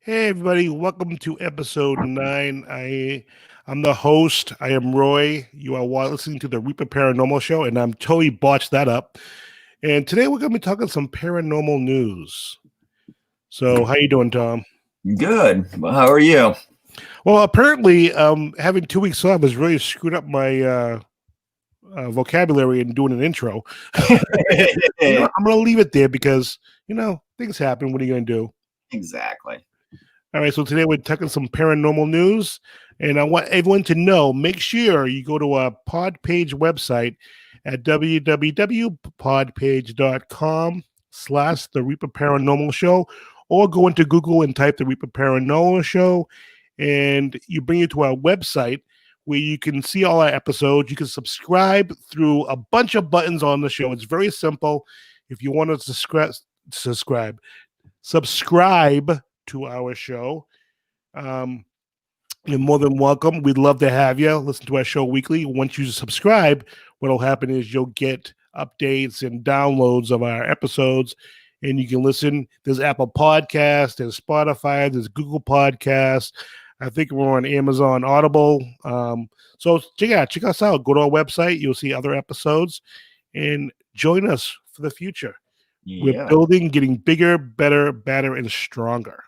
Hey everybody, welcome to episode 9. I'm the host. I am Roy. You are listening to the Reaper Paranormal Show, and I'm totally botched that up. And today we're going to be talking some paranormal news. So, how you doing, Tom? Good. Well, how are you? Well, apparently, having 2 weeks off has really screwed up my vocabulary and doing an intro. I'm going to leave it there because things happen. What are you going to do? Exactly. All right, so today we're talking some paranormal news, and I want everyone to know, make sure you go to our Podpage website at www.podpage.com/The Reaper Paranormal Show, or go into Google and type The Reaper Paranormal Show, and you bring it to our website where you can see all our episodes. You can subscribe through a bunch of buttons on the show. It's very simple. If you want to subscribe to our show. You're more than welcome. We'd love to have you listen to our show weekly. Once you subscribe, what'll happen is you'll get updates and downloads of our episodes, and you can listen. There's Apple Podcasts, there's Spotify, there's Google Podcasts. I think we're on Amazon Audible. So check us out. Go to our website. You'll see other episodes, and join us for the future. Yeah. We're building, getting bigger, better, badder, and stronger.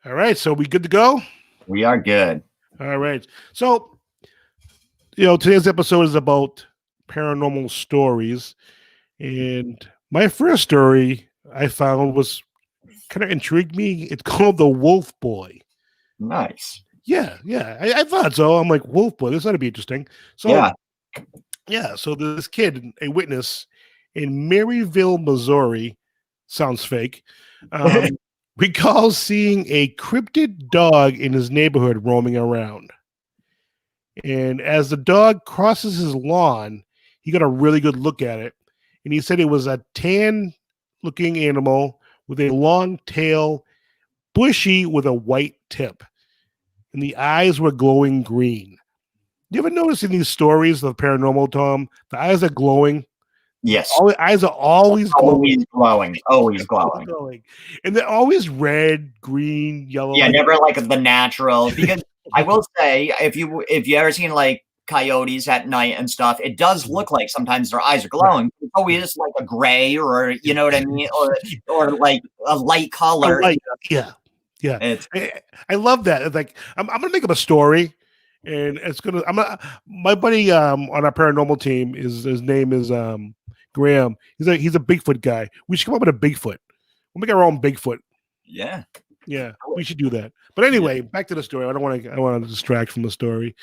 All right, so we good to go? We are good. All right. So, today's episode is about paranormal stories. And my first story I found was kind of intrigued me. It's called The Wolf Boy. Nice. Yeah. I thought so. I'm like, Wolf Boy, this ought to be interesting. So, so this kid, a witness in Maryville, Missouri, sounds fake, recalls seeing a cryptid dog in his neighborhood roaming around. And as the dog crosses his lawn, he got a really good look at it. And he said it was a tan-looking animal with a long tail, bushy with a white tip. And the eyes were glowing green. You ever notice in these stories of paranormal, Tom, the eyes are glowing? Yes. Eyes are always glowing. Always glowing. And they're always red, green, yellow. Yeah, never like the natural. Because I will say, if you ever seen like coyotes at night and stuff, it does look like sometimes their eyes are glowing. It's always like a gray, or you know what I mean, or like a light color. Yeah. I love that. It's like I'm gonna make up a story. And it's gonna. My buddy on our paranormal team his name is Graham. He's a Bigfoot guy. We should come up with a Bigfoot. We'll make our own Bigfoot. Yeah, we should do that. But anyway, back to the story. I don't want to distract from the story.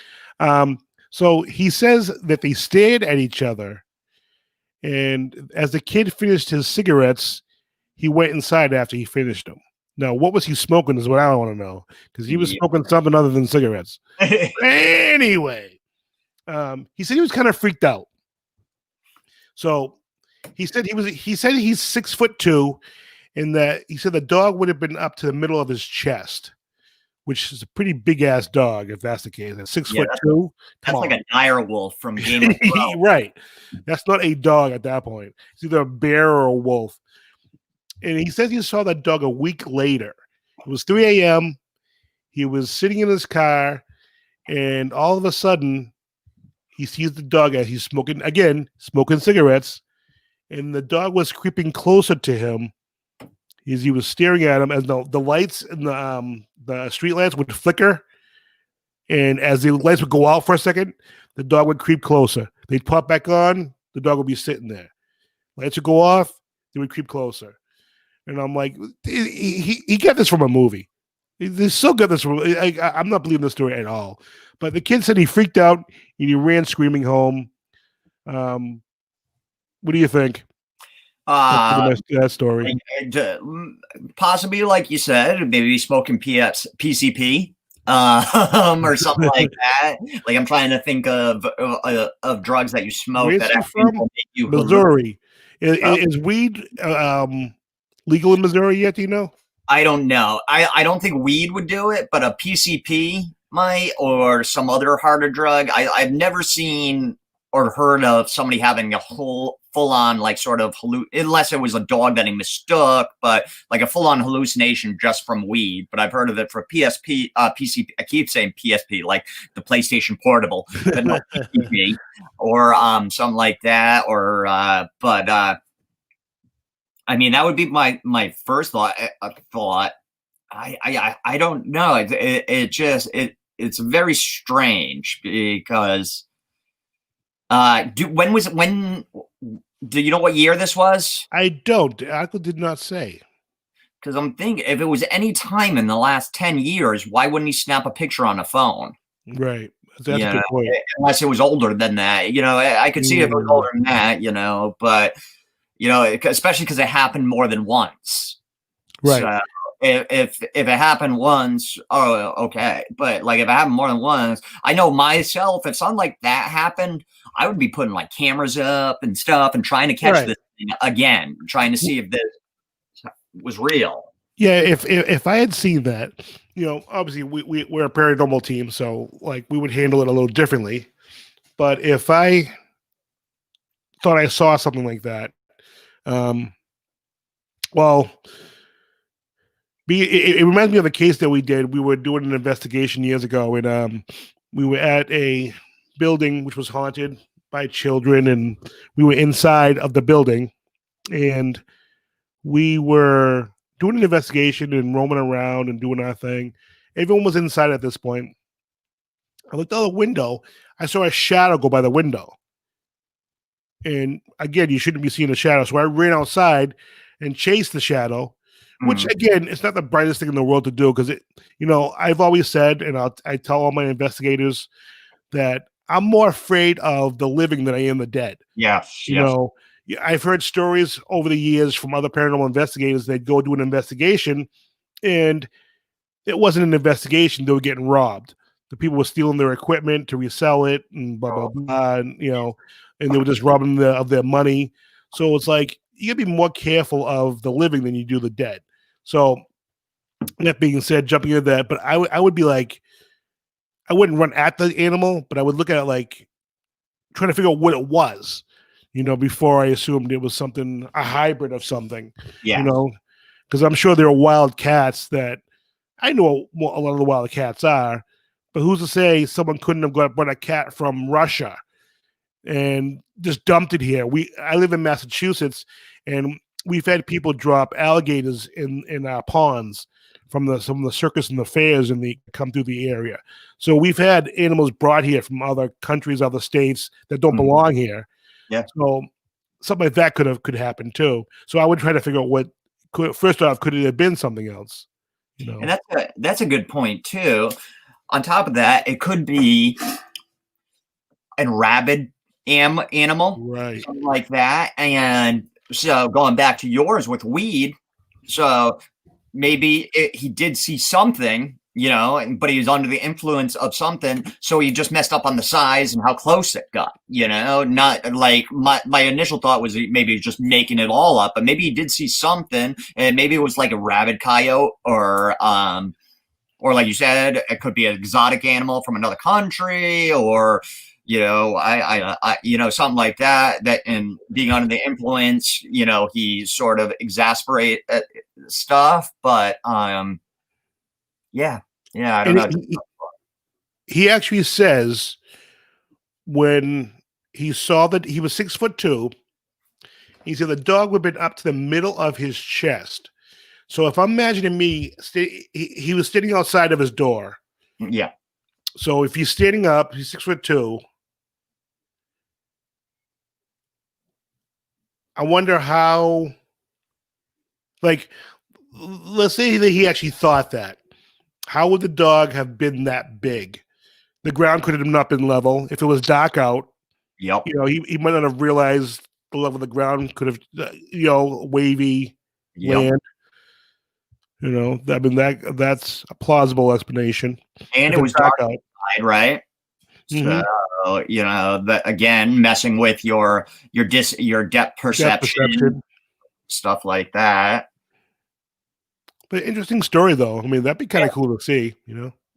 So he says that they stared at each other, and as the kid finished his cigarettes, he went inside after he finished them. Now, what was he smoking is what I want to know, because he was smoking something other than cigarettes. Anyway, he said he was kind of freaked out. So he said he's 6'2", and that he said the dog would have been up to the middle of his chest, which is a pretty big ass dog if that's the case. At 6'2", that's like a dire wolf from Game of Thrones. Right. That's not a dog at that point. It's either a bear or a wolf. And he says he saw that dog a week later. It was 3 a.m. He was sitting in his car, and all of a sudden, he sees the dog as he's smoking cigarettes, and the dog was creeping closer to him as he was staring at him, as the lights in the street lights would flicker, and as the lights would go out for a second, the dog would creep closer. They'd pop back on, the dog would be sitting there. Lights would go off, they would creep closer. And I'm like, he got this from a movie. They still got this from. I'm not believing this story at all. But the kid said he freaked out and he ran screaming home. What do you think? That story. Possibly, like you said, maybe smoking PCP or something like that. Like I'm trying to think of drugs that you smoke. Where's that from? Make you Missouri. Is weed legal in Missouri yet? Do you know? I don't know. I don't think weed would do it, but a PCP might, or some other harder drug. I've never seen or heard of somebody having a whole full on like sort of unless it was a dog that he mistook, but like a full on hallucination just from weed. But I've heard of it for PSP, PC. I keep saying PSP, like the PlayStation Portable, but no PSP or something like that. Or but I mean, that would be my first thought. I don't know. It's very strange because when do you know what year this was? I don't. The article did not say. Because I'm thinking if it was any time in the last 10 years, why wouldn't he snap a picture on a phone? Right. That's a good point. Unless it was older than that. I could see if it was older than that, but especially because it happened more than once. Right. So if it happened once, oh, okay. But like if it happened more than once, I know myself, if something like that happened, I would be putting like cameras up and stuff and trying to catch this thing again, trying to see if this was real. Yeah, if I had seen that, obviously we're a paranormal team, so like we would handle it a little differently. But if I thought I saw something like that, well, it reminds me of a case that we did. We were doing an investigation years ago, and we were at a building which was haunted by children, and we were inside of the building, and we were doing an investigation and roaming around and doing our thing. Everyone was inside at this point. I looked out the window. I saw a shadow go by the window. And again, you shouldn't be seeing a shadow. So I ran outside and chased the shadow, which again, it's not the brightest thing in the world to do because I've always said, and I tell all my investigators that I'm more afraid of the living than I am the dead. Yes. I've heard stories over the years from other paranormal investigators. They'd go do an investigation, and it wasn't an investigation. They were getting robbed. The people were stealing their equipment to resell it, and blah blah blah. And and they were just robbing them of their money. So it's like you gotta be more careful of the living than you do the dead. So that being said, jumping into that, but I would be like, I wouldn't run at the animal, but I would look at it like trying to figure out what it was. Before I assumed it was something, a hybrid of something, because I'm sure there are wild cats that I know what a lot of the wild cats are, but who's to say someone couldn't have brought a cat from Russia and just dumped it here? I live in Massachusetts, and we've had people drop alligators in our ponds from some of the circus and the fairs, and they come through the area. So we've had animals brought here from other countries, other states that don't belong here. Yeah. So something like that could happen too. So I would try to figure out first off, could it have been something else? And that's a good point too. On top of that, it could be a rabid animal, right? Something like that. And so going back to yours with weed, so maybe he did see something, but he was under the influence of something, so he just messed up on the size and how close it got, not like my initial thought was maybe just making it all up, but maybe he did see something, and maybe it was like a rabid coyote or like you said, it could be an exotic animal from another country, or something like that, and being under the influence, he sort of exasperate stuff, but yeah, I don't know. He actually says when he saw that he was 6'2", he said the dog would have been up to the middle of his chest. So if I'm imagining me, he was standing outside of his door. Yeah. So if he's standing up, he's 6'2". I wonder how, like, let's say that he actually thought that. How would the dog have been that big? The ground could have not been level. If it was dark out, Yep. He might not have realized the level of the ground could have, wavy land. I mean that's a plausible explanation. And it was dark outside, right? So that again, messing with your depth perception, stuff like that. But interesting story, though. I mean, that'd be kind of cool to see,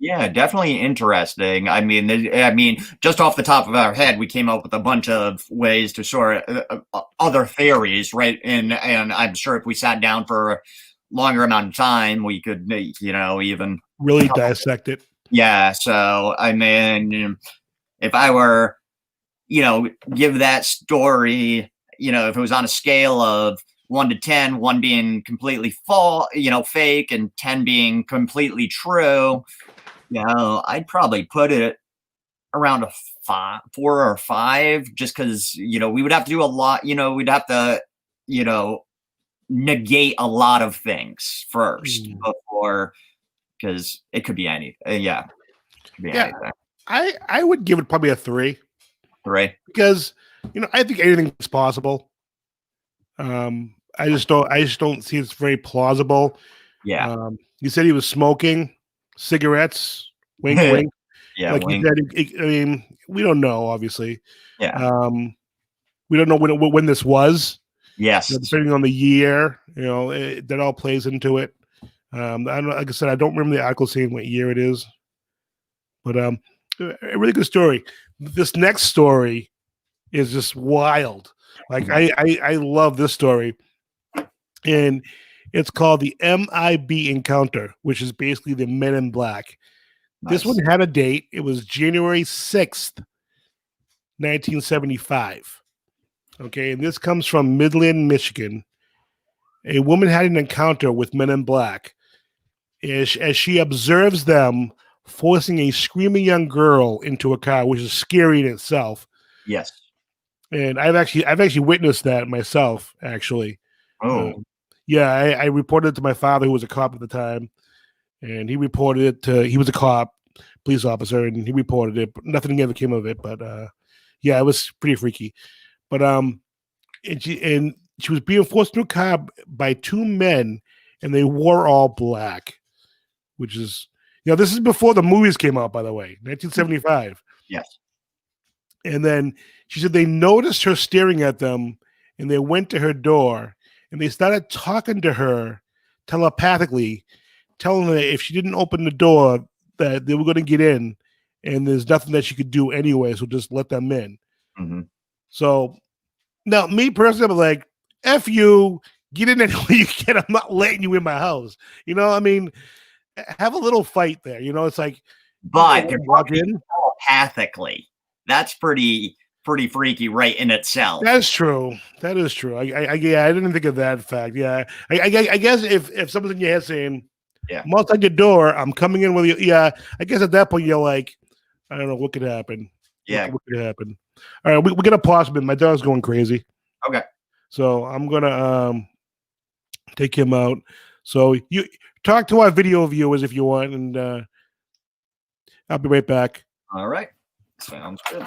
Yeah, definitely interesting. I mean, just off the top of our head, we came up with a bunch of ways to sort other theories, right? And I'm sure if we sat down for a longer amount of time, we could, even Really dissect it. yeah. So I mean, if I were, give that story, if it was on a scale of 1 to 10, one being completely fake, and 10 being completely true, I'd probably put it around a 4 or 5, just because, we would have to do a lot, we'd have to, you know, negate a lot of things first Mm. before, because it could be anything. Yeah, it could be Yeah, anything. I would give it probably a 3 Right? because I think anything's possible. I just don't see it's very plausible. Yeah. You said he was smoking cigarettes. Wink, wink. Yeah, Like you wink. said, I mean, we don't know. Obviously, Yeah. um, we don't know when this was. Yes. Depending on the year, that all plays into it. I don't, like I said, I don't remember the article saying what year it is, but a really good story. This next story is just wild. Like Nice. I love this story, and it's called the MIB Encounter, which is basically the Men in Black. This one Nice. had a date. It was January 6th, 1975. Okay, and this comes from Midland, Michigan. A woman had an encounter with Men in Black as she observes them forcing a screaming young girl into a car, which is scary in itself. Yes. And I've actually witnessed that myself. Actually, Oh. um, yeah, I reported it to my father, who was a cop at the time, and he reported it to. He was a cop, police officer, and he reported it. But nothing ever came of it. But yeah, it was pretty freaky. But and she was being forced into a car by 2 men, and they wore all black, which is this is before the movies came out, by the way, 1975. Yes. And then she said they noticed her staring at them, and they went to her door, and they started talking to her telepathically, telling her if she didn't open the door that they were going to get in, and there's nothing that she could do anyway, so just let them in. Mm-hmm. So now, me personally, I'm like, F you, get in any way you can. I'm not letting you in my house. I mean, have a little fight there. It's like, But they're walk talking in. telepathically. That's pretty freaky, right, in itself. That's true. That is true. Yeah, I didn't think of that fact. Yeah, I guess if someone's in your head saying, Yeah. "I'm outside your door, I'm coming in with you," yeah, I guess at that point you're like, I don't know what could happen. Yeah. What could happen? All right, we're gonna pause a bit. My dog's going crazy, Okay. so I'm gonna take him out. So you talk to our video viewers if you want, and I'll be right back. All right. Sounds good.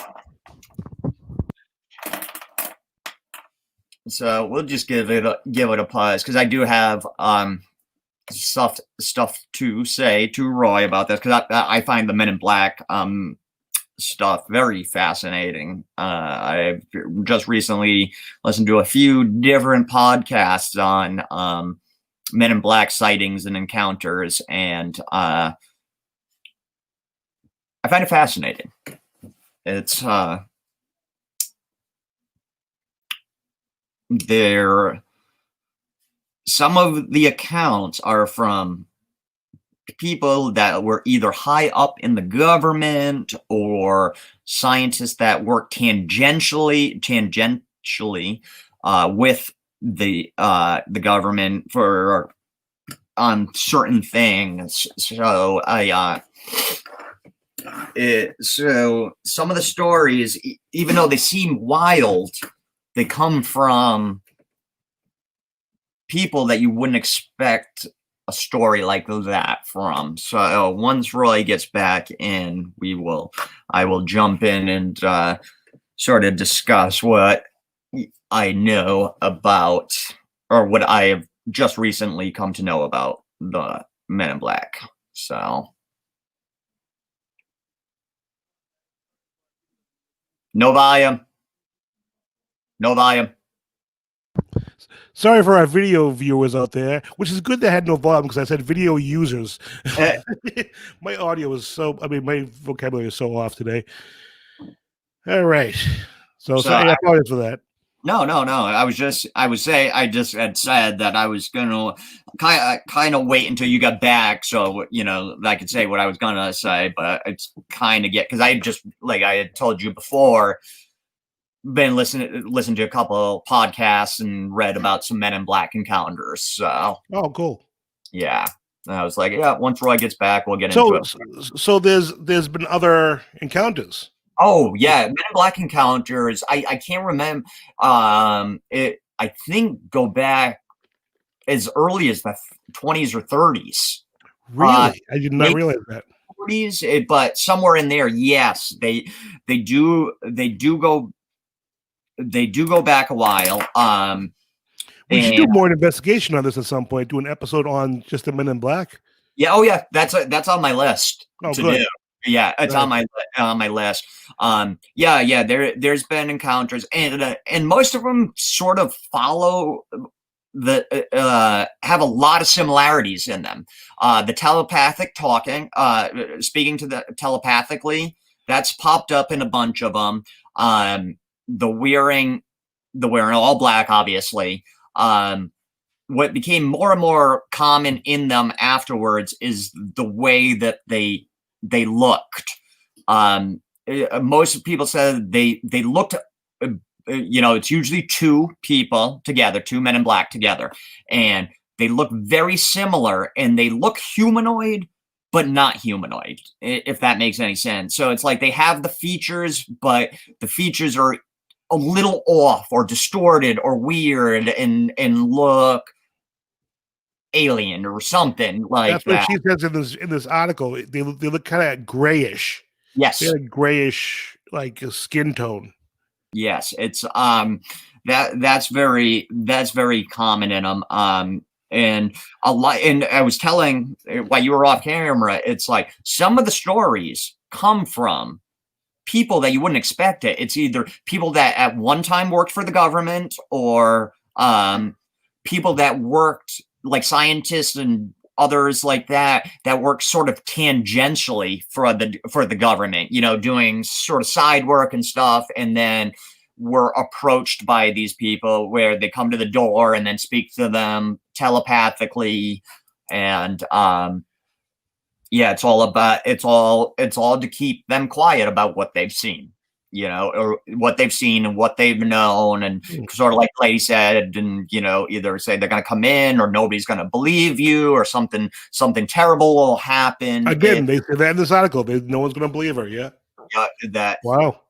So we'll just give it a pause, because I do have stuff to say to Roy about this, because I find the Men in Black stuff very fascinating. I've just recently listened to a few different podcasts on Men in Black sightings and encounters, and I find it fascinating. It's some of the accounts are from people that were either high up in the government or scientists that work tangentially with the government for on certain things. So so some of the stories, even though they seem wild, they come from people that you wouldn't expect a story like that from. So once Roy gets back in, I will jump in and sort of discuss what I know about, or what I have just recently come to know about the Men in Black. So no volume. Sorry for our video viewers out there, which is good they had no volume because I said video users. Uh, My audio is so, I mean, my vocabulary is so off today. All right. So, so I apologize for that. no. I just had said that I was gonna kind of wait until you got back, so I could say what I was gonna say, but it's kind of because I just like I had told you before, been listening to a couple podcasts and read about some Men in Black encounters. So Oh, cool. yeah, and I was like, yeah, once Roy gets back, we'll get into So, it. so there's been other encounters. Oh yeah, Men in Black encounters. I can't remember. It I think go back as early as the 20s or 30s. Really? I did not Maybe realize that. 40s, but somewhere in there, yes, they do go back a while. We should do And more investigation on this at some point. Do an episode on just the Men in Black. yeah, oh yeah, that's on my list Oh, to good. do. Yeah, it's Nice. on my list. Yeah. There's been encounters, and most of them sort of follow have a lot of similarities in them. The telepathic talking, speaking to the telepathically, that's popped up in a bunch of them. The wearing all black, obviously. What became more and more common in them afterwards is the way that they looked. Most people said they looked. It's usually two people together, two men in black together, and they look very similar, and they look humanoid, but not humanoid, if that makes any sense. So it's like they have the features, but the features are a little off or distorted or weird and look alien or something like That's what that. she says in this article. They look kind of grayish. They Yes. had a grayish like a skin tone. Yes, it's that's very common in them. And a lot, and I was telling while you were off camera, it's like some of the stories come from people that you wouldn't expect it. It's either people that at one time worked for the government or people that worked like scientists and others like that work sort of tangentially for the government, doing sort of side work and stuff, and then were approached by these people where they come to the door and then speak to them telepathically. And yeah, it's all to keep them quiet about what they've seen, or what they've seen and what they've known, and sort of like the lady said, and either say they're going to come in or nobody's going to believe you or something terrible will happen. Again, they say that in this article. No one's going to believe her. Yeah. That Wow.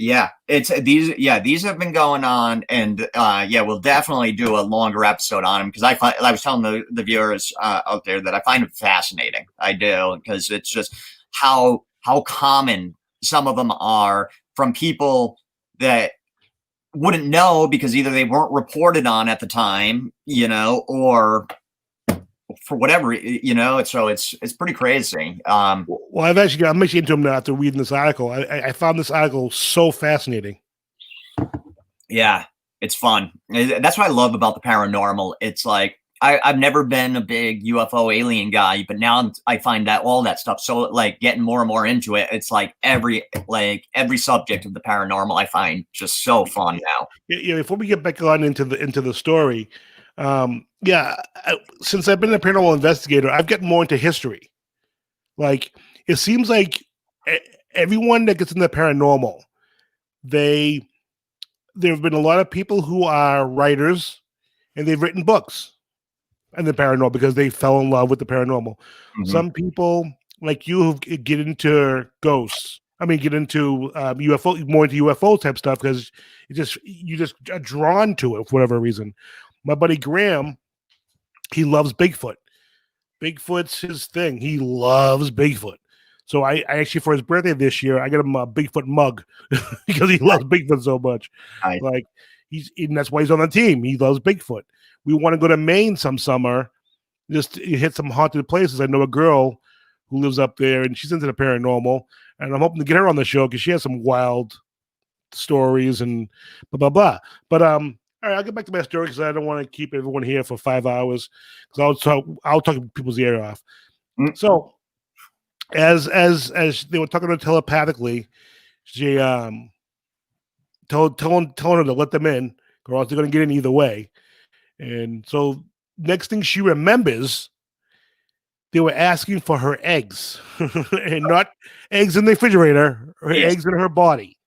Yeah, these have been going on, and we'll definitely do a longer episode on them because I was telling the viewers out there that I find it fascinating. I do, because it's just how common some of them are from people that wouldn't know because either they weren't reported on at the time, or for whatever, so it's pretty crazy. Well, I'm actually into them now after reading this article. I found this article so fascinating. Yeah, it's fun. That's what I love about the paranormal. It's like I've never been a big UFO alien guy, but now I find that all that stuff. So like getting more and more into it, it's like every subject of the paranormal I find just so fun now. Before we get back on into the story, since I've been a paranormal investigator, I've gotten more into history. Like it seems like everyone that gets into paranormal, there have been a lot of people who are writers, and they've written books and the paranormal because they fell in love with the paranormal. Mm-hmm. Some people like you who get into ghosts. I mean, get into UFO, more into UFO type stuff because you just are drawn to it for whatever reason. My buddy Graham, he loves Bigfoot. Bigfoot's his thing. He loves Bigfoot. So I actually, for his birthday this year, I got him a Bigfoot mug because he loves Bigfoot so much. Like and that's why he's on the team. He loves Bigfoot. We want to go to Maine some summer, just hit some haunted places. I know a girl who lives up there, and she's into the paranormal, and I'm hoping to get her on the show because she has some wild stories and blah blah blah. But All right, I'll get back to my story because I don't want to keep everyone here for 5 hours. Because I'll talk people's ear off. Mm. So as they were talking to her telepathically, she telling her to let them in, or else they're going to get in either way. And so next thing she remembers, they were asking for her eggs, and not eggs in the refrigerator, or Yes. eggs in her body.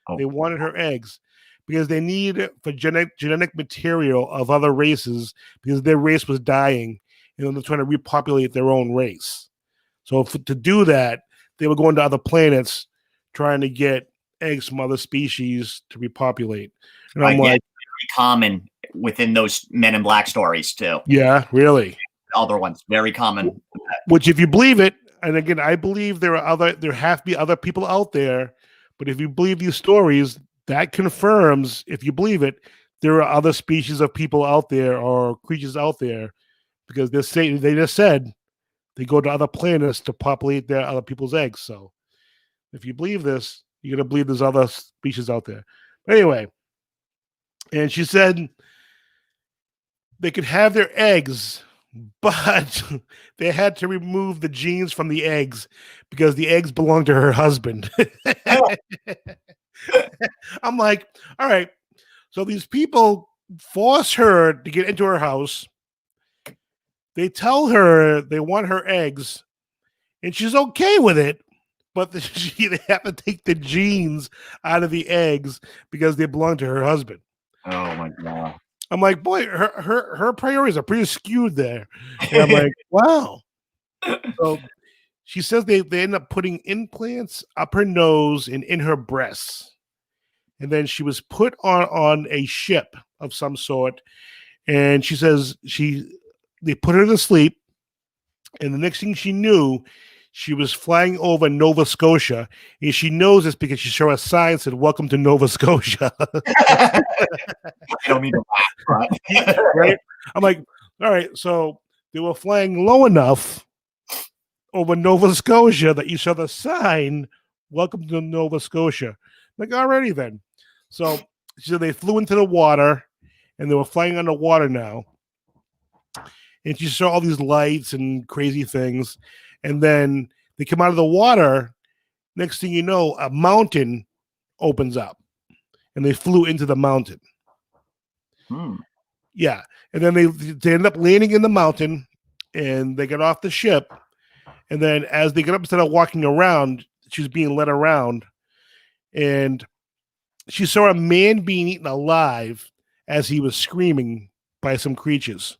Oh. They wanted her eggs because they need for genetic material of other races because their race was dying, and they're trying to repopulate their own race. So to do that, they were going to other planets trying to get eggs from other species to repopulate. And I'm like, very common within those Men in Black stories too. yeah, really. Other ones, very common. Which, if you believe it, and again, I believe there have to be other people out there. But if you believe these stories, that confirms, if you believe it, there are other species of people out there or creatures out there, because they just said they go to other planets to populate their other people's eggs. So if you believe this, you're gonna believe there's other species out there. But anyway, and she said they could have their eggs, but they had to remove the genes from the eggs because the eggs belong to her husband. I'm like, all right. So these people force her to get into her house. They tell her they want her eggs, and she's okay with it. But they have to take the genes out of the eggs because they belong to her husband. Oh my god! I'm like, boy, her priorities are pretty skewed there. And I'm like, wow. So she says they end up putting implants up her nose and in her breasts. And then she was put on a ship of some sort. And she says they put her to sleep. And the next thing she knew, she was flying over Nova Scotia. And she knows this because she saw a sign that said, "Welcome to Nova Scotia." I don't mean to laugh, but right? I'm like, all right, so they were flying low enough over Nova Scotia that you saw the sign, "Welcome to Nova Scotia." I'm like, alrighty then. So they flew into the water, and they were flying underwater now. And she saw all these lights and crazy things. And then they come out of the water. Next thing you know, a mountain opens up, and they flew into the mountain. Yeah. And then they end up landing in the mountain, and they get off the ship. And then as they get up and started walking around, she was being led around, and she saw a man being eaten alive as he was screaming by some creatures.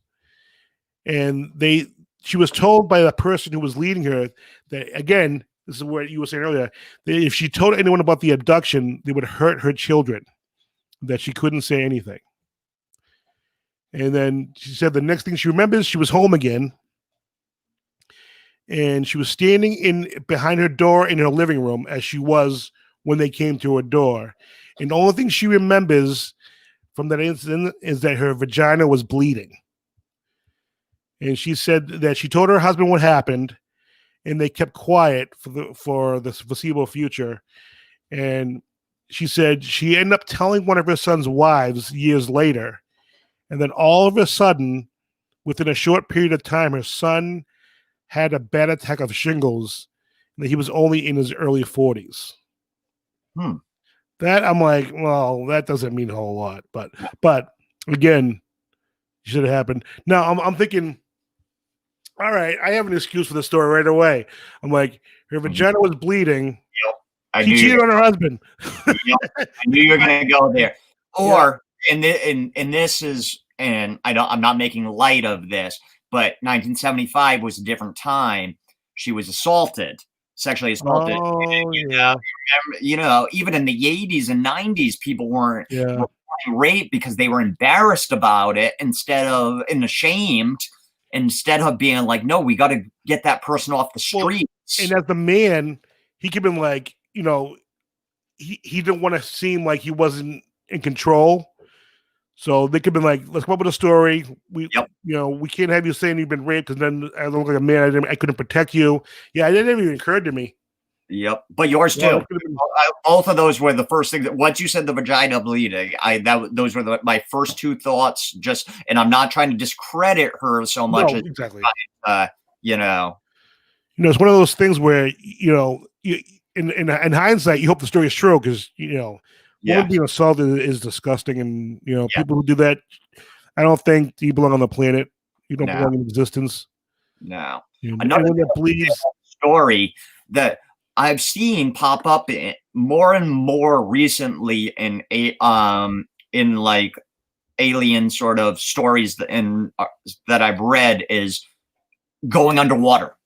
And she was told by the person who was leading her that, again, this is what you were saying earlier, that if she told anyone about the abduction, they would hurt her children, that she couldn't say anything. And then she said the next thing she remembers, she was home again. And she was standing behind her door in her living room as she was when they came to her door. And the only thing she remembers from that incident is that her vagina was bleeding. And she said that she told her husband what happened, and they kept quiet for the foreseeable future. And she said she ended up telling one of her son's wives years later. And then all of a sudden, within a short period of time, her son had a bad attack of shingles, and he was only in his early 40s. That I'm like, well, that doesn't mean a whole lot, but again, it should have happened. Now I'm thinking, all right, I have an excuse for the story right away. I'm like, her vagina was bleeding. Yep. She cheated on her husband. Yep. I knew you were going to go there. Or and this is, and I'm not making light of this, but 1975 was a different time. She was sexually assaulted. Oh, yeah. Even in the 80s and 90s, people weren't raped because they were embarrassed about it and ashamed, instead of being like, no, we got to get that person off the streets. And as the man, he could have been like, he didn't want to seem like he wasn't in control. So they could have been like, let's come up with a story. We can't have you saying you've been raped because then I look like a man. I couldn't protect you. Yeah, it didn't even occur to me. Yep, but yours Well, too. it could have been, Both of those were the first thing that once you said the vagina bleeding, those were my first two thoughts. Just, and I'm not trying to discredit her so much no, as exactly. you know, It's one of those things where in hindsight, you hope the story is true because woman yeah, being assaulted is disgusting, and yeah, people who do that, I don't think you belong on the planet. You don't no, belong in existence. no. And Another anyone that bleeds, story that I've seen pop up more and more recently in like alien sort of stories that I've read is going underwater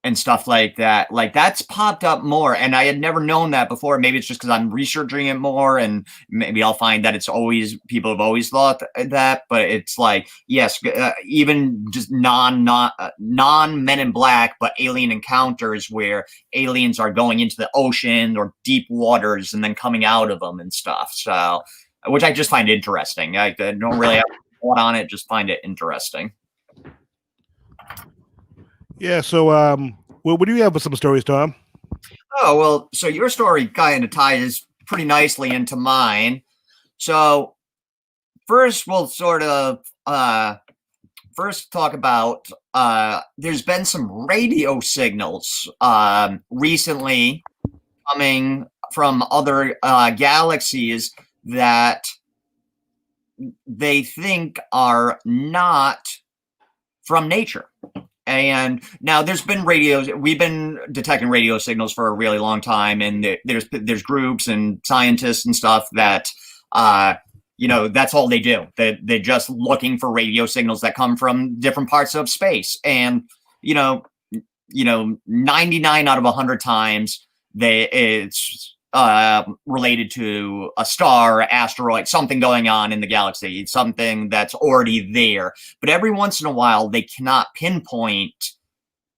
and stuff like that. Like that's popped up more, and I had never known that before. Maybe it's just because I'm researching it more, and maybe I'll find that it's always people have always thought that. But it's like yes, even just non Men in Black, but alien encounters where aliens are going into the ocean or deep waters and then coming out of them and stuff. So, which I just find interesting. I don't really have a thought on it; just find it interesting. yeah. So, what do you have with some stories, Tom? Oh, well, so your story kind of ties pretty nicely into mine. So first we'll sort of first talk about there's been some radio signals recently coming from other galaxies that they think are not from nature. And now there's been radios. We've been detecting radio signals for a really long time, and there's groups and scientists and stuff that, that's all they do. They're just looking for radio signals that come from different parts of space. And 99 out of 100 times it's related to a star, asteroid, something going on in the galaxy, something that's already there. But every once in a while, they cannot pinpoint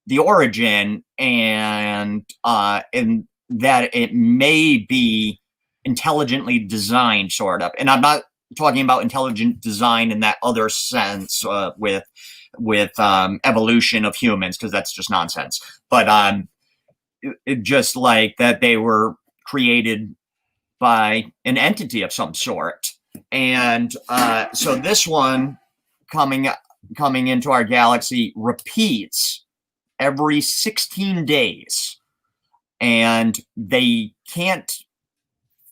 the origin, and that it may be intelligently designed, sort of. And I'm not talking about intelligent design in that other sense with evolution of humans, because that's just nonsense. But it just like that they were created by an entity of some sort. And so this one coming into our galaxy repeats every 16 days, and they can't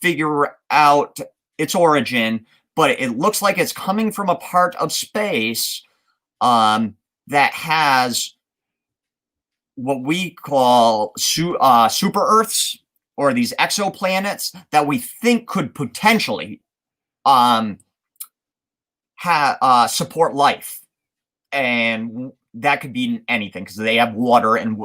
figure out its origin, but it looks like it's coming from a part of space that has what we call super Earths, or these exoplanets that we think could potentially support life. And that could be anything, because they have water, and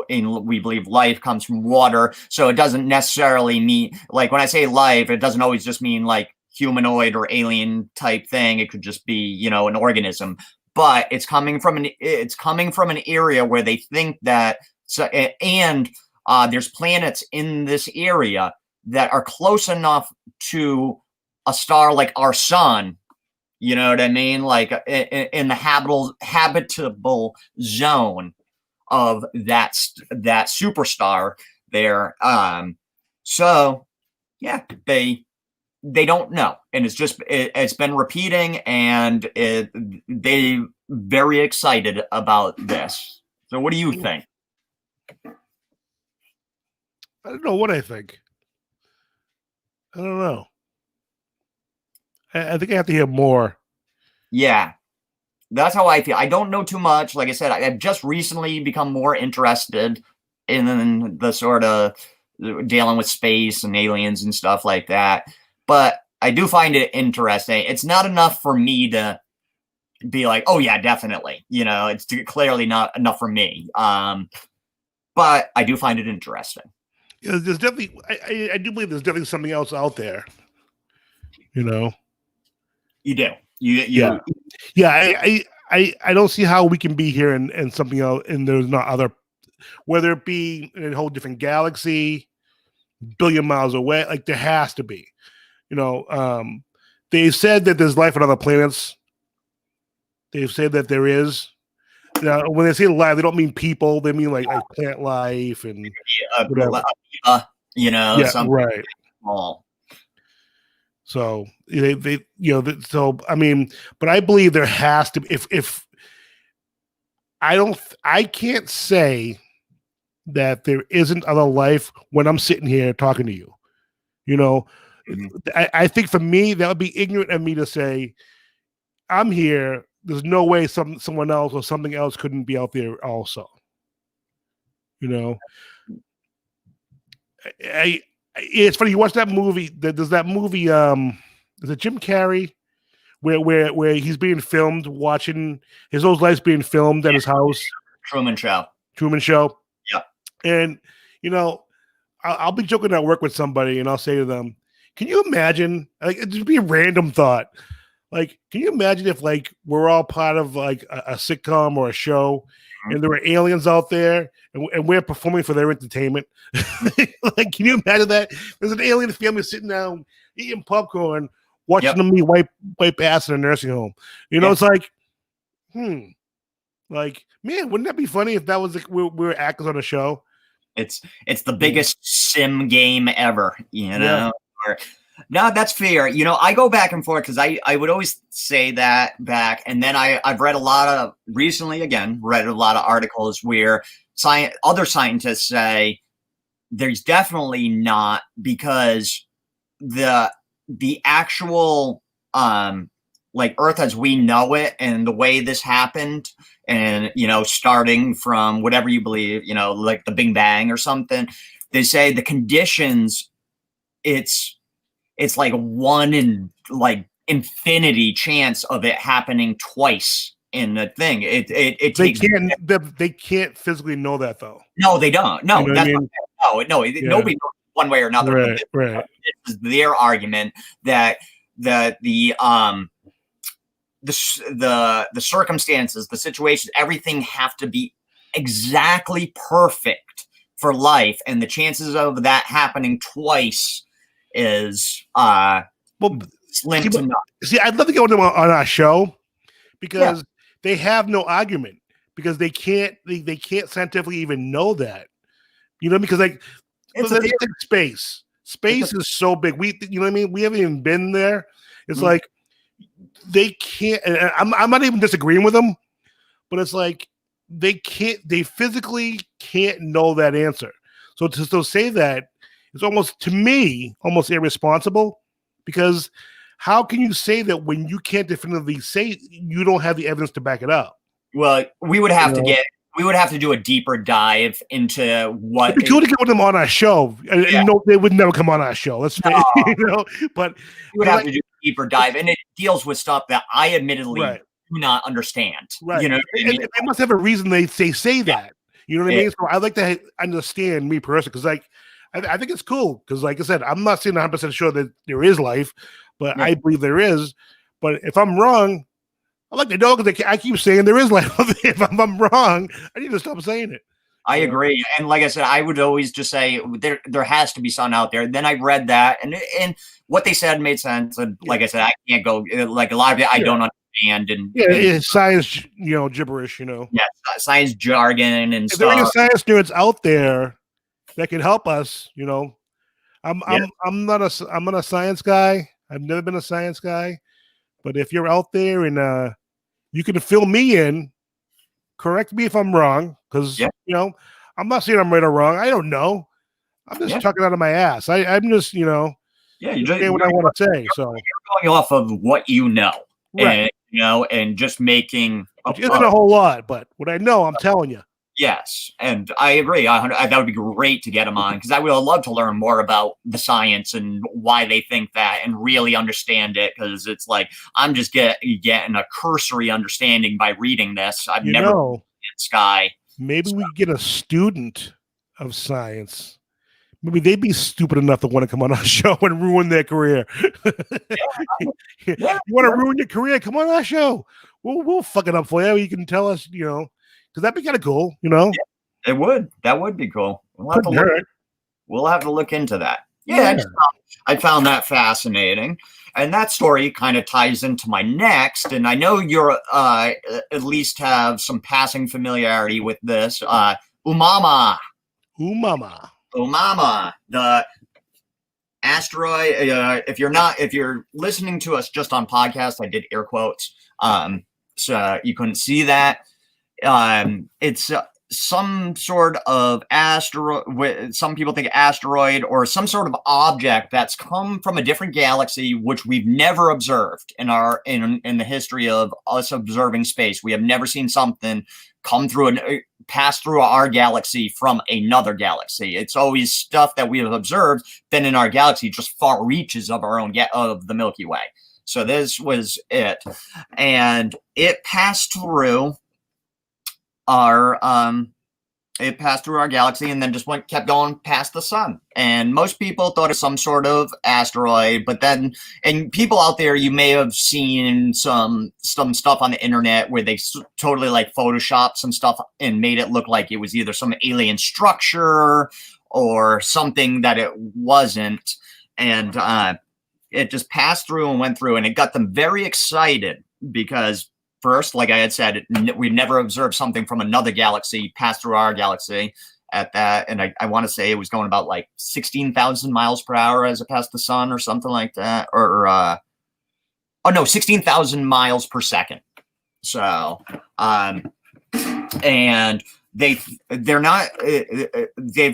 we believe life comes from water. So it doesn't necessarily mean, like when I say life, it doesn't always just mean like humanoid or alien type thing. It could just be, an organism. But it's coming from an area where they think that, and there's planets in this area that are close enough to a star like our sun, you know what I mean? Like in the habitable zone of that superstar there. So yeah, they don't know, and it's been repeating, and they very excited about this. So what do you think? I don't know what I think. I don't know. I think I have to hear more. Yeah, that's how I feel. I don't know too much. Like I said, I've just recently become more interested in the sort of dealing with space and aliens and stuff like that. But I do find it interesting. It's not enough for me to be like, oh yeah, definitely. It's clearly not enough for me. But I do find it interesting. Yeah, there's definitely, I do believe there's definitely something else out there. You do. Yeah. I don't see how we can be here and something else, and there's not other, whether it be in a whole different galaxy, billion miles away. Like there has to be. They said that there's life on other planets. They've said that there is. When they say life, they don't mean people. They mean like plant life and whatever. Yeah, something right. small. So so I mean, but I believe there has to be. If I can't say that there isn't other life when I'm sitting here talking to you. I think for me that would be ignorant of me to say I'm here. There's no way someone else or something else couldn't be out there also. It's funny. You watch that movie. There's that movie. Is it Jim Carrey? Where he's being filmed, watching his old life being filmed at his house. Truman Show. Yeah. And I'll be joking at work with somebody, and I'll say to them, "Can you imagine? Like, it'd just be a random thought. Like, can you imagine if like we're all part of like a sitcom or a show, and there were aliens out there, and we're performing for their entertainment? Like, can you imagine that? There's an alien family sitting down eating popcorn, watching them be wipe ass in a nursing home. It's like, like, man, wouldn't that be funny if that was like we were actors on a show? It's the biggest sim game ever, No, that's fair. I go back and forth because I would always say that back, and then I've read a lot of articles where other scientists say there's definitely not, because the actual like Earth as we know it and the way this happened, and starting from whatever you believe, like the Big Bang or something, they say the conditions, it's like 1 in like infinity chance of it happening twice in the thing. They can't physically know that though. No, they don't. No, that's nobody knows one way or another. Right. It's their argument that the circumstances, the situations, everything have to be exactly perfect for life, and the chances of that happening twice is slim to none. See, I'd love to get them on our show because they have no argument, because they can't scientifically even know that, because like it's like space is so big. We haven't even been there. It's like they can't. And I'm not even disagreeing with them, but it's like they physically can't know that answer. So to say that, it's almost, to me, almost irresponsible, because how can you say that when you can't definitively say you don't have the evidence to back it up? Well, we would have to do a deeper dive into what. It'd be cool to get them on our show. No, they would never come on our show. Let's but we would have to do a deeper dive, and it deals with stuff that I admittedly do not understand. Right. They must have a reason they say that. You know what I mean? So I like to understand, me personally, because like I think it's cool, because like I said, I'm not saying 100% sure that there is life, but I believe there is. But if I'm wrong, I like to know, because I keep saying there is life. If I'm wrong, I need to stop saying it. I agree, and like I said, I would always just say there has to be some out there. Then I read that, and what they said made sense. And like I said, I can't go like a lot of it I don't understand. And it's science, gibberish. Science jargon and if stuff. there are any science nerds out there that can help us, I'm not a science guy. I've never been a science guy, but if you're out there and you can fill me in, correct me if I'm wrong, because I'm not saying I'm right or wrong. I don't know. I'm just talking out of my ass. I'm just you're saying what I want to say. So you're going off of what you know, right? And just making which isn't a whole lot, but what I know, I'm telling you. Yes, and I agree. That would be great to get him on, because I would love to learn more about the science and why they think that, and really understand it, because it's like I'm just getting a cursory understanding by reading this. I've never been in Sky. Maybe we get a student of science. Maybe they'd be stupid enough to want to come on our show and ruin their career. You want to ruin your career? Come on our show. We'll fuck it up for you. You can tell us, because that'd be kind of cool, Yeah, it would. That would be cool. We'll have to look into that. I found that fascinating. And that story kind of ties into my next, and I know you're at least have some passing familiarity with this. Umama. Umama. Umama, the asteroid. If you're listening to us just on podcast, I did air quotes, so you couldn't see that. It's some sort of asteroid. Some people think asteroid or some sort of object that's come from a different galaxy, which we've never observed in the history of us observing space. We have never seen something pass through our galaxy from another galaxy. It's always stuff that we have observed then in our galaxy, just far reaches of our own of the Milky Way. So this was it, and it passed through our galaxy and then just kept going past the sun. And most people thought it was some sort of asteroid, but then, and people out there, you may have seen some stuff on the internet where they totally like photoshopped some stuff and made it look like it was either some alien structure or something that it wasn't. And it just passed through and went through, and it got them very excited because first, like I had said, we've never observed something from another galaxy pass through our galaxy at that. And I want to say it was going about like 16,000 miles per hour as it passed the sun or something like that. Or 16,000 miles per second. So, and they've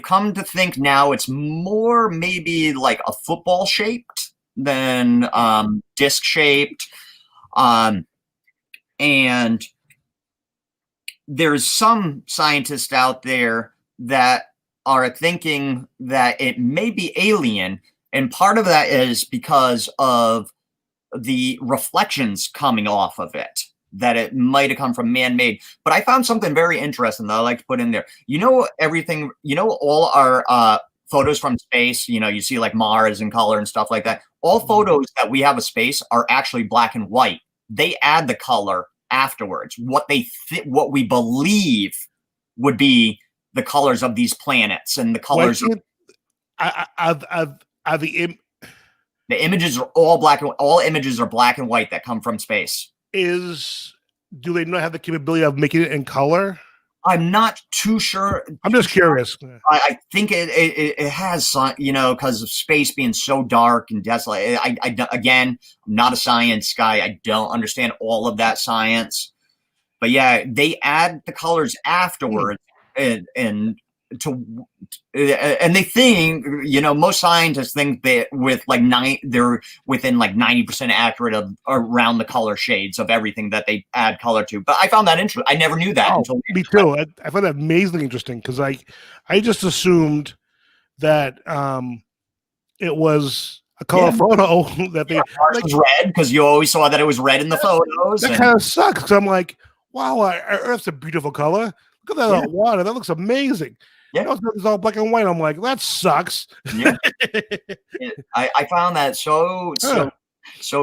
come to think now it's more maybe like a football shaped than disc shaped. And there's some scientists out there that are thinking that it may be alien. And part of that is because of the reflections coming off of it, that it might have come from man-made. But I found something very interesting that I like to put in there. All our photos from space, you see like Mars in color and stuff like that. All photos that we have of space are actually black and white. They add the color afterwards. What we believe would be the colors of these planets and the colors. The images are all black. All images are black and white that come from space. Do they not have the capability of making it in color? I'm not too sure. I'm just curious. I think it has some, because of space being so dark and desolate. Again, I'm not a science guy. I don't understand all of that science. But yeah, they add the colors afterwards, and they think, most scientists think that they're within like 90% accurate of around the color shades of everything that they add color to. But I found that interesting. I never knew that until me too. I found that amazingly interesting because I just assumed that it was a color photo that they was red because you always saw that it was red in the photos. That kind of sucks because I'm like, wow, our Earth's a beautiful color. Look at that water. That looks amazing. Yeah, it's all black and white. I'm like, that sucks. Yeah. I found that so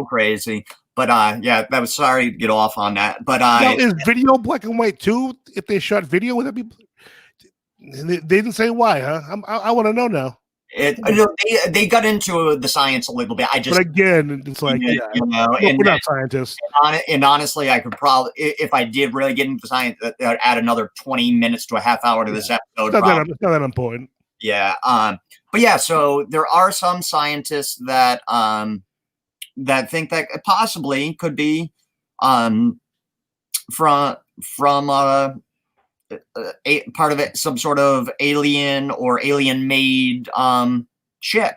crazy. But that was sorry to get off on that. But is video black and white too? If they shot video, would that be? They didn't say why, huh? I want to know now. They got into the science a little bit. But again, it's like, we're not scientists. And honestly, I could probably, if I did really get into science, add another 20 minutes to a half hour to this episode. It's not that important. Yeah. But yeah, so there are some scientists that think that it possibly could be from part of it, some sort of alien or alien made ship.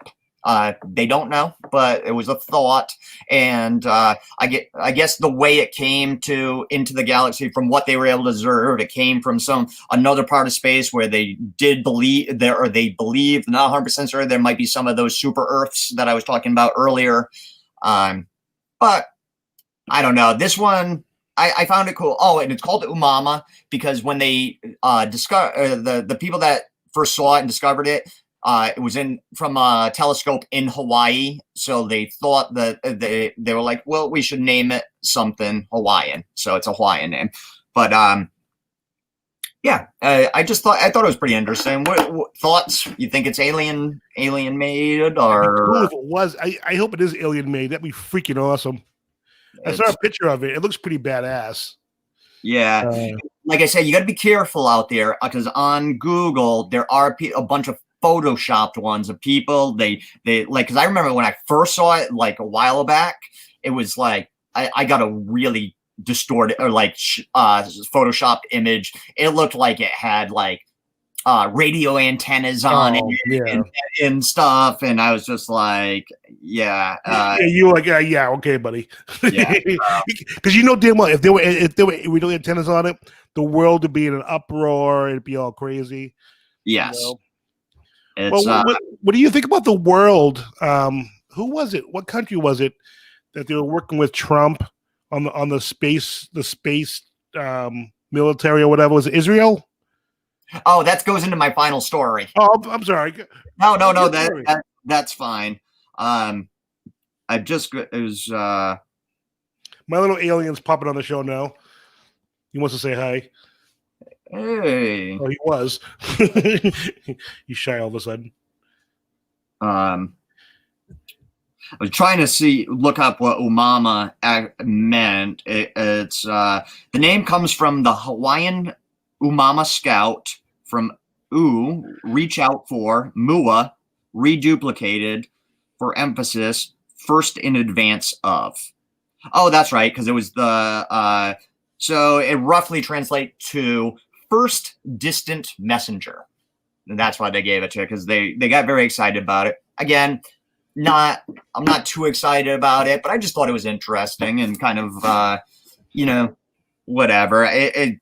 They don't know, but it was a thought. And I guess the way it came into the galaxy, from what they were able to observe, it came from another part of space where they did believe there, or they believe, not 100% sure, there might be some of those super Earths that I was talking about earlier. But I don't know. This one, I found it cool. Oh, and it's called Umama because when they discover the people that first saw it and discovered it, it was from a telescope in Hawaii. So they thought that they were like, well, we should name it something Hawaiian. So it's a Hawaiian name. But Yeah, I thought it was pretty interesting. What thoughts? You think it's alien made, That'd be cool or if it was. I hope it is alien made. That'd be freaking awesome. I saw it's a picture of it. It looks pretty badass. yeah? Uh, Like I said, you got to be careful out there because on Google there are a bunch of photoshopped ones of people. They like because I remember when I first saw it like a while back, it was like I got a really distorted or like photoshopped image. It looked like it had like radio antennas on it yeah. and stuff, and I was just like, yeah, Yeah, you were like, yeah, okay, buddy. yeah, Because you know damn well if there were radio antennas on it, the world would be in an uproar. It'd be all crazy. You yes, know? Well, it's what do you think about the world? Who was it? What country was it that they were working with Trump on the space military or whatever? Was it Israel? oh, that goes into my final story. Oh, I'm sorry. No, Sorry. that's fine. I just it was My little alien's popping on the show now. He wants to say hi. hey, Oh, he was. He's shy all of a sudden. I was trying to look up what umama meant. It's the name comes from the Hawaiian umama scout from reach out for, mua, reduplicated, for emphasis, first in advance of. Oh, that's right, because it was the so it roughly translates to first distant messenger. And that's why they gave it to it, because they got very excited about it. Again, I'm not too excited about it, but I just thought it was interesting and kind of whatever. It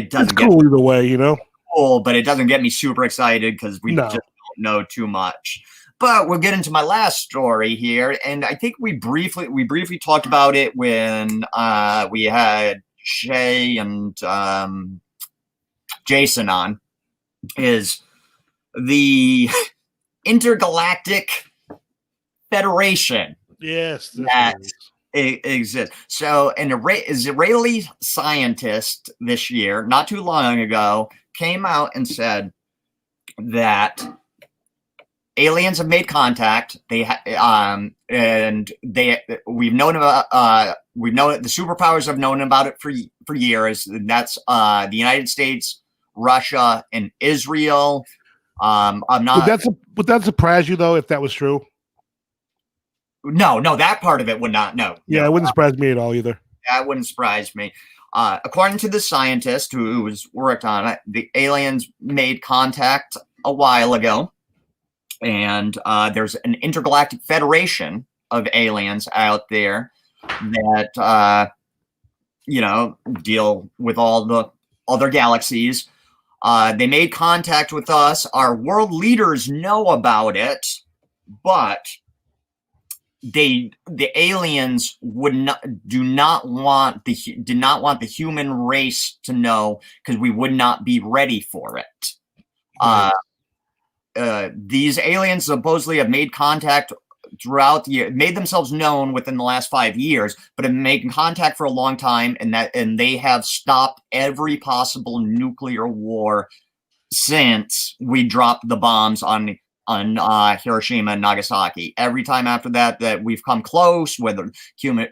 doesn't It's cool either way, you know. cool, but it doesn't get me super excited because we just don't know too much. But we'll get into my last story here, and I think we briefly talked about it when we had Shay and Jason on. Is the Intergalactic Federation? Yes, that exists. So an Israeli scientist this year, not too long ago, came out and said that aliens have made contact. We've known about the superpowers have known about it for years. And that's the United States, Russia, and Israel. I'm not. Would that surprise you though if that was true? No, that part of it would not. No, Yeah, it wouldn't surprise me at all either. that wouldn't surprise me. According to the scientist who was worked on it, the aliens made contact a while ago, and there's an intergalactic federation of aliens out there that deal with all the other galaxies. They made contact with us. Our world leaders know about it, but the aliens did not want the human race to know, because we would not be ready for it. These aliens supposedly have made contact throughout the year, made themselves known within the last 5 years, but have made contact for a long time, and they have stopped every possible nuclear war since we dropped the bombs on Hiroshima and Nagasaki. Every time after that we've come close, whether Cuban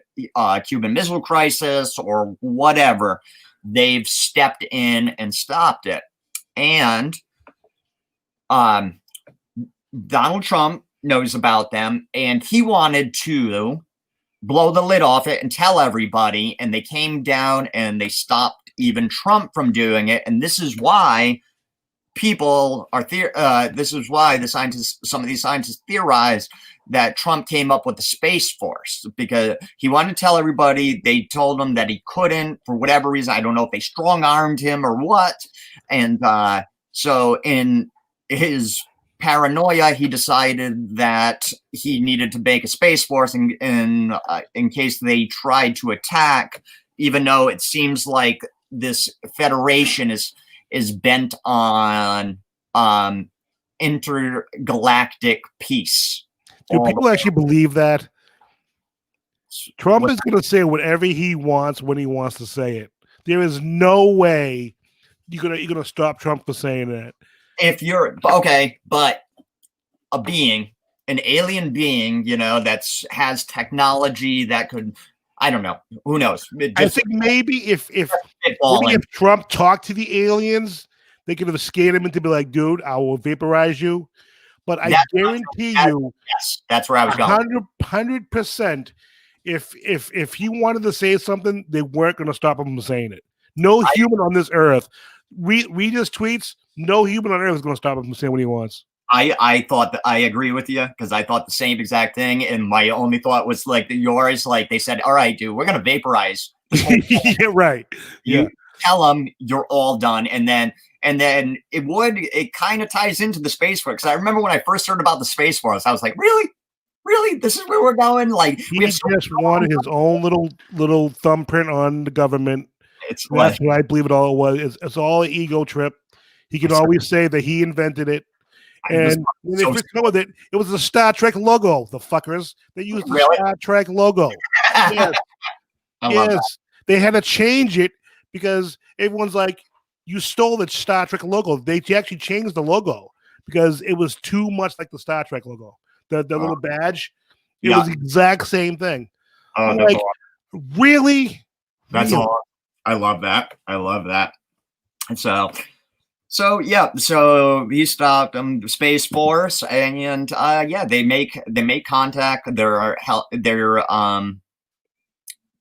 Missile Crisis or whatever, they've stepped in and stopped it. And Donald Trump knows about them, and he wanted to blow the lid off it and tell everybody, and they came down and they stopped even Trump from doing it. And this is why this is why some of these scientists theorize that Trump came up with the Space Force, because he wanted to tell everybody. They told him that he couldn't for whatever reason. I don't know if they strong-armed him or what. And so in his paranoia, he decided that he needed to make a Space Force in case they tried to attack, even though it seems like this federation is bent on intergalactic peace. Do people actually believe that? Trump is going to say whatever he wants when he wants to say it. There is no way you're gonna stop Trump for saying that. If you're okay, but a being, an alien being, that's has technology that could, I don't know, who knows? I think maybe if Trump talked to the aliens, they could have scared him into be like, dude, I will vaporize you. But I guarantee you, yes, that's where I was going. 100%. If he wanted to say something, they weren't going to stop him from saying it. No human on this earth. Read his tweets. No human on earth is going to stop him from saying what he wants. I thought that I agree with you because I thought the same exact thing, and my only thought was like yours. Like they said, "All right, dude, we're gonna vaporize." Yeah, right. You tell them you're all done, and then it kind of ties into the Space Force. Because I remember when I first heard about the Space Force, I was like, really, this is where we're going. Like he just wanted his own little thumbprint on the government. That's what I believe it all was. It's all an ego trip. He can always say that he invented it. And when they first come with it, it was the Star Trek logo. The fuckers, they used the Star Trek logo. Yes, yes. They had to change it because everyone's like, "You stole the Star Trek logo." They actually changed the logo because it was too much like the Star Trek logo. The little badge, it was the exact same thing. I'm like, really? That's all. I love that. And so yeah, so he stopped the Space Force, and they make contact. They're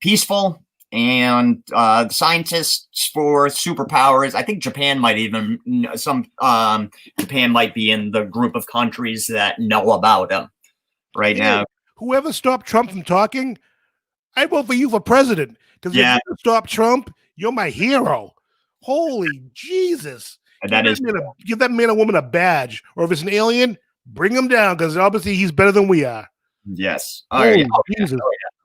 peaceful, and scientists for superpowers. I think Japan might even Japan might be in the group of countries that know about them right now. Whoever stopped Trump from talking, I vote for you for president because if you stop Trump, you're my hero. Holy Jesus. Give that man or woman a badge, or if it's an alien, bring him down because obviously he's better than we are. Yes. Jesus.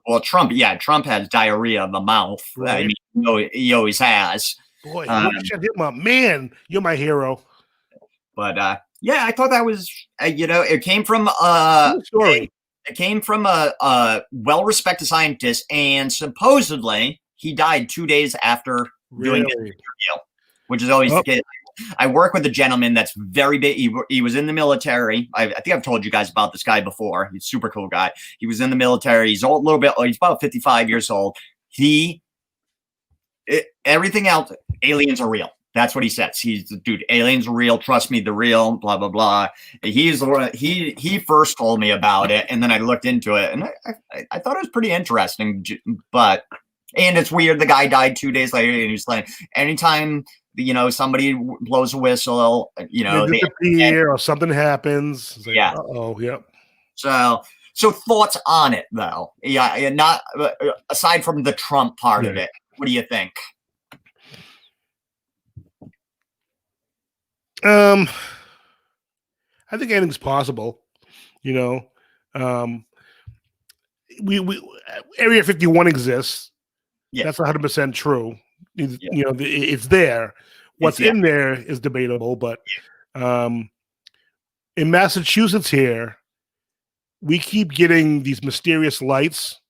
Well, Trump has diarrhea of the mouth. Right. I mean, he always has. Boy, shut him up, man. You're my hero. But I thought that was it came from story. It came from a well-respected scientist, and supposedly he died 2 days after doing this interview, which is always the case. I work with a gentleman that's very big. He was in the military. I think I've told you guys about this guy before. He's a super cool guy. He was in the military. He's old, he's about 55 years old. Everything else, aliens are real. That's what he says. He's the dude. Aliens are real. Trust me, they're real. Blah blah blah. He's the one. He first told me about it, and then I looked into it, and I thought it was pretty interesting. And it's weird. The guy died 2 days later, and he's like, anytime somebody blows a whistle, they disappear or something happens. Like, yeah. Yep. So thoughts on it though? Yeah. Not aside from the Trump part of it. What do you think? I think anything's possible. We Area 51 exists. Yeah. That's 100% true. It's there. What's in there is debatable, but in Massachusetts here, we keep getting these mysterious lights.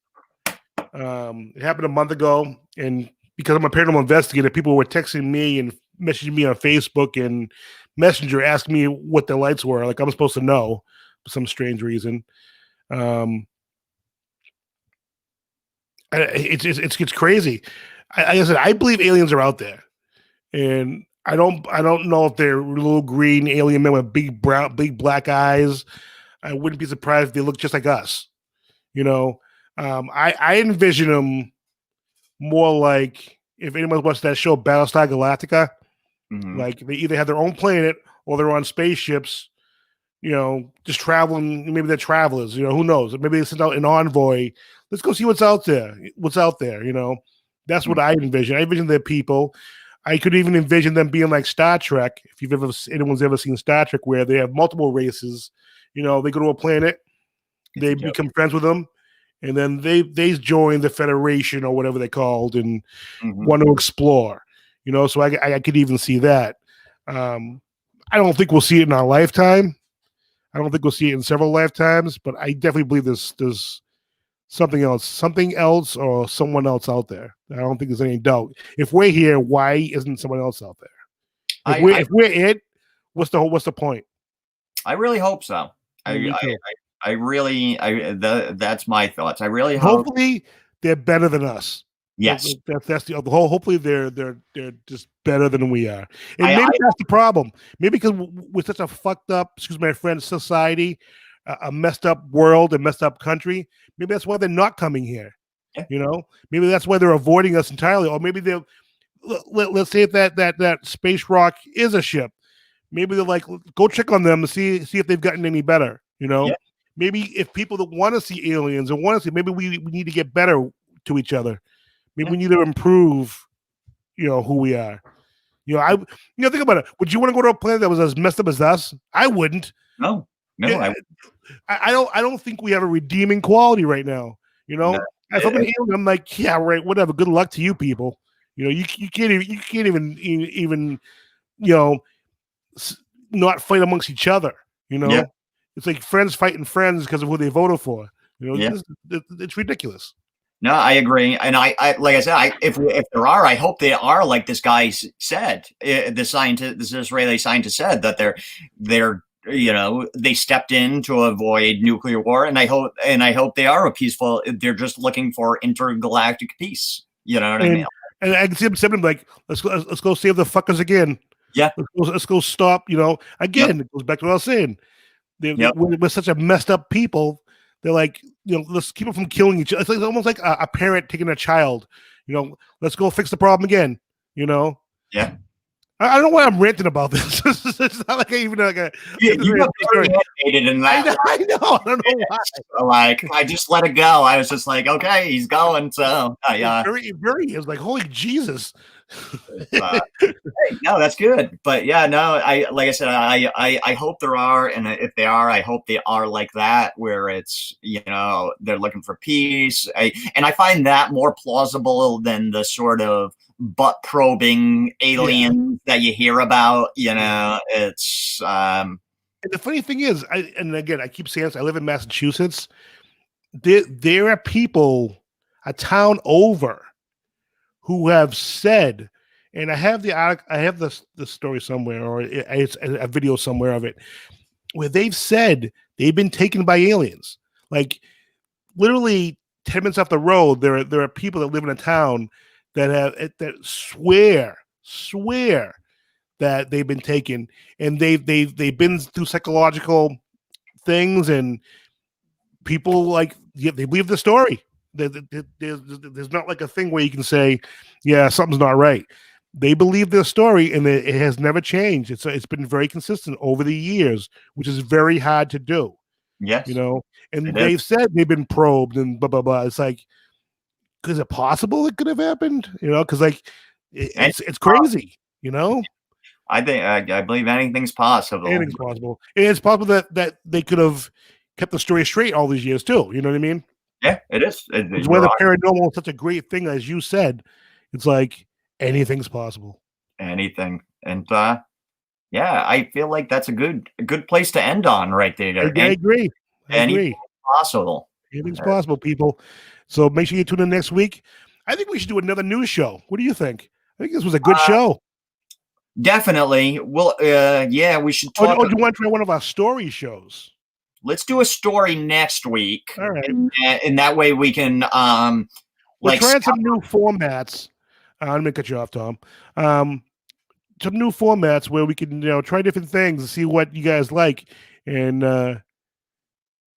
It happened a month ago, and because I'm a paranormal investigator, people were texting me and messaging me on Facebook and Messenger asking me what the lights were. Like I'm supposed to know for some strange reason. It's crazy. Like I said, I believe aliens are out there, and I don't know if they're little green alien men with big black eyes. I wouldn't be surprised if they look just like us. I envision them more like if anyone watched that show Battlestar Galactica, like they either have their own planet or they're on spaceships. Just traveling. Maybe they're travelers. Who knows? Maybe they send out an envoy. Let's go see what's out there. That's what I envision. I envision their people. I could even envision them being like Star Trek. If anyone's ever seen Star Trek, where they have multiple races, they go to a planet, they become friends with them, and then they join the Federation or whatever they're called and want to explore. So I could even see that. I don't think we'll see it in our lifetime. I don't think we'll see it in several lifetimes, but I definitely believe there's something else or someone else out there. I don't think there's any doubt. If we're here, why isn't someone else out there? If we're it, what's the point? I really hope so. Yeah, me too. I really, that's my thoughts. I really hope. Hopefully, they're better than us. Yes, That's the whole. Hopefully, they're just better than we are, and I maybe that's the problem. Maybe because we're such a fucked up, excuse my friend, society, a messed up world, a messed up country. Maybe that's why they're not coming here. yeah, You know, maybe that's why they're avoiding us entirely, or maybe they're. Let's say if that space rock is a ship. Maybe they're like, go check on them and see if they've gotten any better. You know, yeah, maybe if people that want to see aliens and want to see, maybe we need to get better to each other. Maybe yeah. we need to improve, who we are. Think about it. Would you want to go to a planet that was as messed up as us? I wouldn't. No, no, Yeah, I don't think we have a redeeming quality right now. no. If I'm an alien, I'm like, yeah, right, whatever. Good luck to you people. You can't even not fight amongst each other. Yeah, It's like friends fighting friends because of who they voted for. yeah. It's ridiculous. No, I agree, and I like I said, if there are, I hope they are like this guy said, this Israeli scientist said that they're they stepped in to avoid nuclear war, and I hope they are a peaceful. They're just looking for intergalactic peace. You know what I mean? And I can see him saying like, let's go save the fuckers again. Yeah. Let's go stop. Again, Yep. it goes back to what I was saying. Yep. We're such a messed up people. They're like, let's keep them from killing each other. It's like almost like a parent taking a child. Let's go fix the problem again. Yeah. I don't know why I'm ranting about this. It's not like I even like a. You got very animated in that. I know. I don't know why. Like I just let it go. I was just like, okay, he's going. So yeah, very is like, holy Jesus. hey, no, that's good. But yeah, no, like I said, I hope there are, and if they are, I hope they are like that, where it's they're looking for peace. And I find that more plausible than the sort of butt probing alien that you hear about. It's And the funny thing is, and again, I keep saying this, I live in Massachusetts. There are people a town over who have said, and I have the story somewhere, or it's a video somewhere of it, where they've said they've been taken by aliens. Like literally 10 minutes off the road, there are people that live in a town that swear that they've been taken, and they've been through psychological things, and people like they believe the story. There's not like a thing where you can say, yeah, something's not right. They believe their story, and it has never changed. It's been very consistent over the years, which is very hard to do. yes, and they've said they've been probed and blah blah blah. It's like, is it possible it could have happened? Because like it's crazy. I think I believe anything's possible. Anything's possible. And it's possible that they could have kept the story straight all these years too. You know what I mean? Yeah, it is. It's where the paranormal is such a great thing, as you said. It's like anything's possible. Anything, and yeah, I feel like that's a good place to end on right there. I agree. Anything's possible. Anything's possible, people. So make sure you tune in next week. I think we should do another news show. What do you think? I think this was a good show. Definitely. Well, yeah, we should talk. Or do you want to try one of our story shows? Let's do a story next week. All right. And that way we can we're trying some new formats. I'm gonna cut you off, Tom. Some new formats where we can, try different things and see what you guys like, and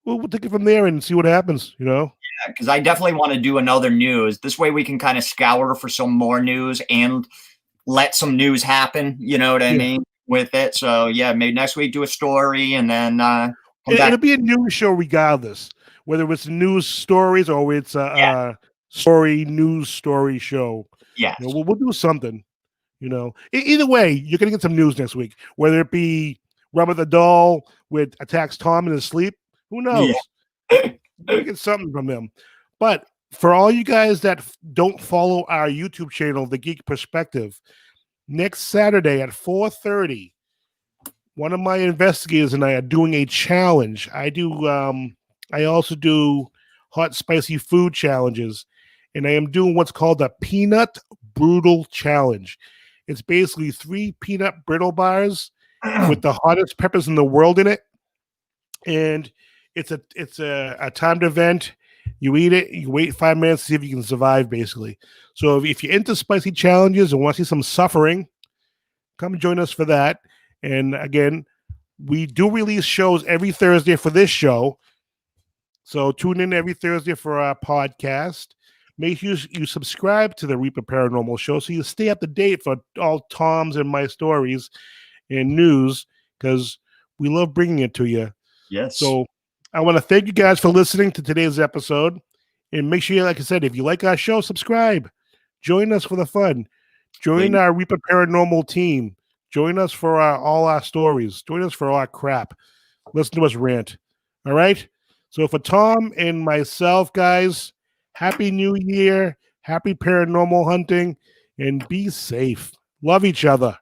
we'll take it from there and see what happens. Yeah, because I definitely want to do another news. This way we can kind of scour for some more news and let some news happen. You know what I mean with it. So yeah, maybe next week do a story, and then it'll be a news show regardless, whether it's news stories or it's a news story show. Yeah, we'll do something. Either way, you're gonna get some news next week. Whether it be Rubber the Doll with attacks Tom in his sleep, who knows? We get something from them. But for all you guys that don't follow our YouTube channel, The Geek Perspective, next Saturday at 4:30. One of my investigators and I are doing a challenge. I also do hot, spicy food challenges, and I am doing what's called a Peanut Brutal Challenge. It's basically 3 peanut brittle bars with the hottest peppers in the world in it, and it's a timed event. You eat it, you wait 5 minutes to see if you can survive, basically. So if you're into spicy challenges and want to see some suffering, come join us for that. And again, we do release shows every Thursday for this show. So tune in every Thursday for our podcast. Make sure you subscribe to the Reaper Paranormal Show so you stay up to date for all Tom's and my stories and news, because we love bringing it to you. Yes. So I want to thank you guys for listening to today's episode. And make sure, like I said, if you like our show, subscribe. Join us for the fun. Join our Reaper Paranormal team. Join us for all our stories. Join us for all our crap. Listen to us rant. All right? So for Tom and myself, guys, Happy New Year. Happy paranormal hunting. And be safe. Love each other.